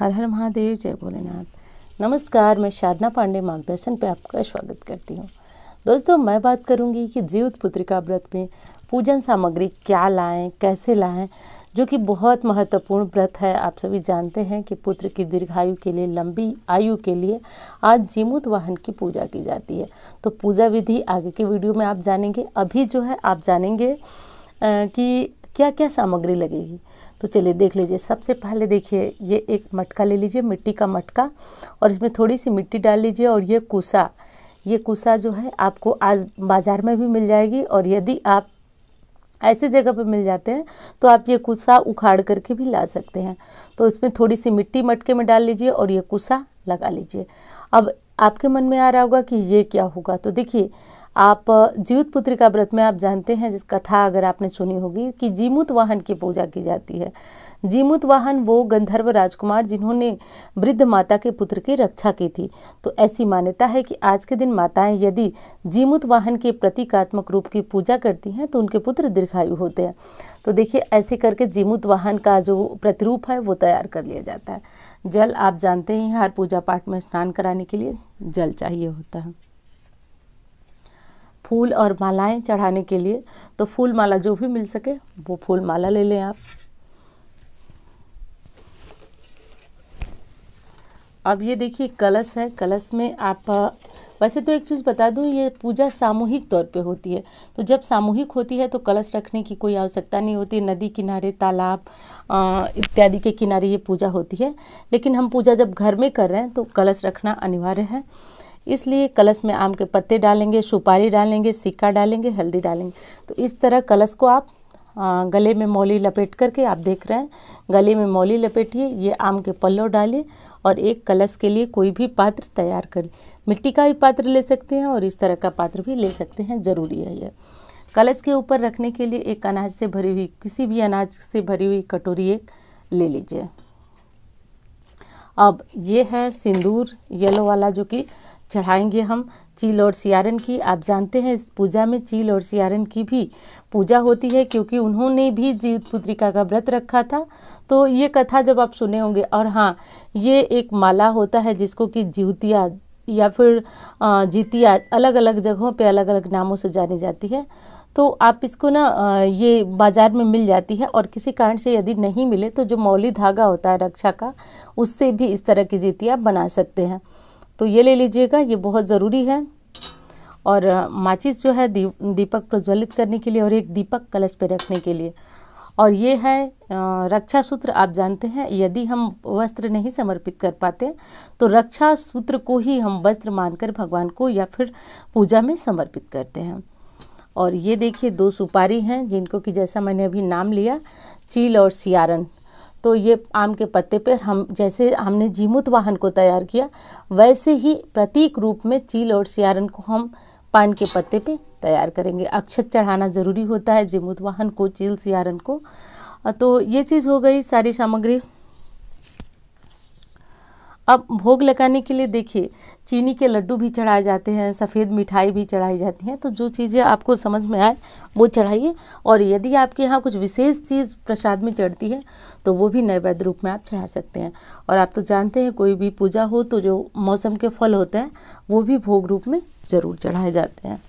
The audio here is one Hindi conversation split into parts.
हर हर महादेव, जय भोलेनाथ। नमस्कार, मैं साधना पांडे मार्गदर्शन पे आपका स्वागत करती हूँ। दोस्तों, मैं बात करूँगी कि जीवित पुत्रिका व्रत में पूजन सामग्री क्या लाएं, कैसे लाएं, जो कि बहुत महत्वपूर्ण व्रत है। आप सभी जानते हैं कि पुत्र की दीर्घायु के लिए, लंबी आयु के लिए आज जीमूत वाहन की पूजा की जाती है। तो पूजा विधि आगे के वीडियो में आप जानेंगे। अभी जो है आप जानेंगे कि क्या क्या सामग्री लगेगी। तो चलिए देख लीजिए। सबसे पहले देखिए, ये एक मटका ले लीजिए, मिट्टी का मटका, और इसमें थोड़ी सी मिट्टी डाल लीजिए। और ये कुसा जो है आपको आज बाज़ार में भी मिल जाएगी, और यदि आप ऐसे जगह पे मिल जाते हैं तो आप ये कुसा उखाड़ करके भी ला सकते हैं। तो इसमें थोड़ी सी मिट्टी मटके में डाल लीजिए और ये कुसा लगा लीजिए। अब आपके मन में आ रहा होगा कि ये क्या होगा। तो देखिए, आप जीवित पुत्रिका व्रत में आप जानते हैं, जिस कथा अगर आपने सुनी होगी कि जीमूत वाहन की पूजा की जाती है। जीमूत वाहन वो गंधर्व राजकुमार जिन्होंने वृद्ध माता के पुत्र की रक्षा की थी। तो ऐसी मान्यता है कि आज के दिन माताएं यदि जीमूत वाहन के प्रतीकात्मक रूप की पूजा करती हैं तो उनके पुत्र दीर्घायु होते हैं। तो देखिए, ऐसे करके जीमूत वाहन का जो प्रतिरूप है वो तैयार कर लिया जाता है। जल आप जानते हैं, हर पूजा पाठ में स्नान कराने के लिए जल चाहिए होता है। फूल और मालाएं चढ़ाने के लिए, तो फूल माला जो भी मिल सके वो फूल माला ले लें आप। अब ये देखिए कलश है। कलश में आप वैसे तो एक चीज़ बता दूं, ये पूजा सामूहिक तौर पे होती है। तो जब सामूहिक होती है तो कलश रखने की कोई आवश्यकता नहीं होती। नदी किनारे, तालाब इत्यादि के किनारे ये पूजा होती है। लेकिन हम पूजा जब घर में कर रहे हैं तो कलश रखना अनिवार्य है। इसलिए कलश में आम के पत्ते डालेंगे, सुपारी डालेंगे, सिक्का डालेंगे, हल्दी डालेंगे। तो इस तरह कलश को आप गले में मौली लपेट करके, आप देख रहे हैं, गले में मौली लपेटिए, ये आम के पल्लव डालिए और एक कलश के लिए कोई भी पात्र तैयार करिए। मिट्टी का भी पात्र ले सकते हैं और इस तरह का पात्र भी ले सकते हैं, ज़रूरी है ये। कलश के ऊपर रखने के लिए एक अनाज से भरी हुई, किसी भी अनाज से भरी हुई कटोरी एक ले लीजिए। अब ये है सिंदूर, येलो वाला, जो कि चढ़ाएंगे हम चील और सियारन की। आप जानते हैं इस पूजा में चील और सियारन की भी पूजा होती है, क्योंकि उन्होंने भी जीवित पुत्रिका का व्रत रखा था। तो ये कथा जब आप सुने होंगे। और हाँ, ये एक माला होता है जिसको कि जिउतिया या फिर जितिया, अलग अलग जगहों पे अलग अलग नामों से जानी जाती है। तो आप इसको ना ये बाज़ार में मिल जाती है, और किसी कारण से यदि नहीं मिले तो जो मौली धागा होता है रक्षा का, उससे भी इस तरह की जितिया बना सकते हैं। तो ये ले लीजिएगा, ये बहुत ज़रूरी है। और माचिस जो है दीपक प्रज्वलित करने के लिए, और एक दीपक कलश पे रखने के लिए। और ये है रक्षा सूत्र। आप जानते हैं, यदि हम वस्त्र नहीं समर्पित कर पाते तो रक्षा सूत्र को ही हम वस्त्र मानकर भगवान को या फिर पूजा में समर्पित करते हैं। और ये देखिए 2 सुपारी हैं, जिनको कि जैसा मैंने अभी नाम लिया, चील और सियारन। तो ये आम के पत्ते पर हम, जैसे हमने जीमूत वाहन को तैयार किया, वैसे ही प्रतीक रूप में चील और सियारन को हम पान के पत्ते पे तैयार करेंगे। अक्षत चढ़ाना ज़रूरी होता है जीमूत वाहन को, चील सियारन को। तो ये चीज़ हो गई सारी सामग्री। अब भोग लगाने के लिए देखिए, चीनी के लड्डू भी चढ़ाए जाते हैं, सफ़ेद मिठाई भी चढ़ाई जाती हैं। तो जो चीज़ें आपको समझ में आए वो चढ़ाइए। और यदि आपके यहाँ कुछ विशेष चीज़ प्रसाद में चढ़ती है तो वो भी नैवेद्य रूप में आप चढ़ा सकते हैं। और आप तो जानते हैं, कोई भी पूजा हो तो जो मौसम के फल होते हैं वो भी भोग रूप में ज़रूर चढ़ाए जाते हैं।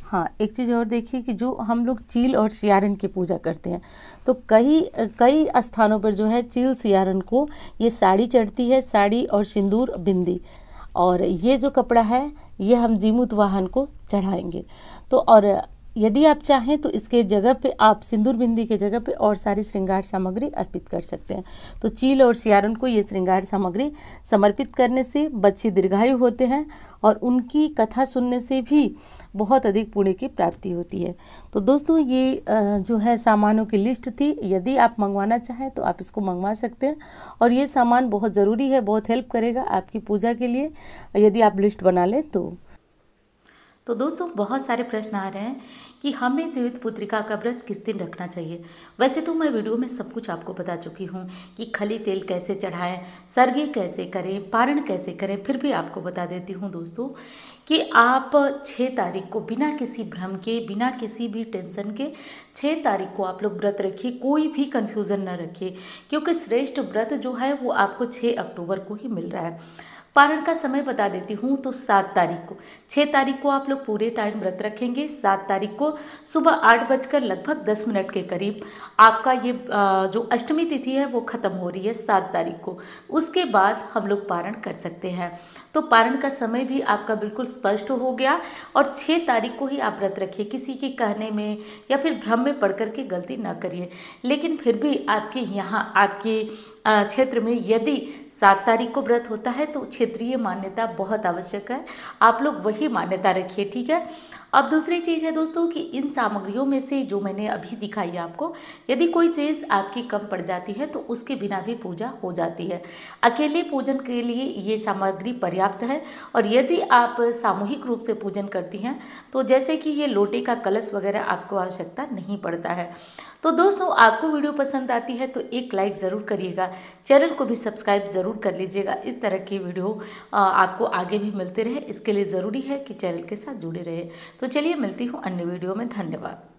हाँ, एक चीज़ और देखिए कि जो हम लोग चील और सियारन की पूजा करते हैं, तो कई स्थानों पर जो है चील सियारन को ये साड़ी चढ़ती है, साड़ी और सिंदूर बिंदी। और ये जो कपड़ा है ये हम जीमूत वाहन को चढ़ाएंगे। तो और यदि आप चाहें तो इसके जगह पे आप सिंदूर बिंदी के जगह पे और सारी श्रृंगार सामग्री अर्पित कर सकते हैं। तो चील और सियारन को ये श्रृंगार सामग्री समर्पित करने से बच्चे दीर्घायु होते हैं, और उनकी कथा सुनने से भी बहुत अधिक पुण्य की प्राप्ति होती है। तो दोस्तों, ये जो है सामानों की लिस्ट थी। यदि आप मंगवाना चाहें तो आप इसको मंगवा सकते हैं। और ये सामान बहुत ज़रूरी है, बहुत हेल्प करेगा आपकी पूजा के लिए, यदि आप लिस्ट बना लें तो। तो दोस्तों बहुत सारे प्रश्न आ रहे हैं कि हमें जीवित पुत्रिका का व्रत किस दिन रखना चाहिए। वैसे तो मैं वीडियो में सब कुछ आपको बता चुकी हूँ कि खली तेल कैसे चढ़ाएं, सरगी कैसे करें, पारण कैसे करें, फिर भी आपको बता देती हूँ दोस्तों कि आप 6 तारीख को बिना किसी भ्रम के, बिना किसी भी टेंशन के 6 तारीख को आप लोग व्रत रखिए। कोई भी कन्फ्यूज़न न रखिए, क्योंकि श्रेष्ठ व्रत जो है वो आपको 6 अक्टूबर को ही मिल रहा है। पारण का समय बता देती हूँ तो 7 तारीख को, 6 तारीख को आप लोग पूरे टाइम व्रत रखेंगे। 7 तारीख को सुबह 8 बजकर लगभग 10 मिनट के करीब आपका ये जो अष्टमी तिथि है वो खत्म हो रही है 7 तारीख को। उसके बाद हम लोग पारण कर सकते हैं। तो पारण का समय भी आपका बिल्कुल स्पष्ट हो गया। और 6 तारीख को ही आप व्रत रखिए, किसी के कहने में या फिर भ्रम में पड़ करके गलती ना करिए। लेकिन फिर भी आपके यहाँ आपके क्षेत्र में यदि 7 तारीख को व्रत होता है तो क्षेत्रीय मान्यता बहुत आवश्यक है, आप लोग वही मान्यता रखिए, ठीक है। अब दूसरी चीज़ है दोस्तों कि इन सामग्रियों में से जो मैंने अभी दिखाई है आपको, यदि कोई चीज़ आपकी कम पड़ जाती है तो उसके बिना भी पूजा हो जाती है। अकेले पूजन के लिए ये सामग्री पर्याप्त है। और यदि आप सामूहिक रूप से पूजन करती हैं तो जैसे कि ये लोटे का कलश वगैरह आपको आवश्यकता नहीं पड़ता है। तो दोस्तों आपको वीडियो पसंद आती है तो एक लाइक ज़रूर करिएगा, चैनल को भी सब्सक्राइब ज़रूर कर लीजिएगा। इस तरह की वीडियो आपको आगे भी मिलते रहे, इसके लिए ज़रूरी है कि चैनल के साथ जुड़े रहे। तो चलिए मिलती हूँ अन्य वीडियो में। धन्यवाद।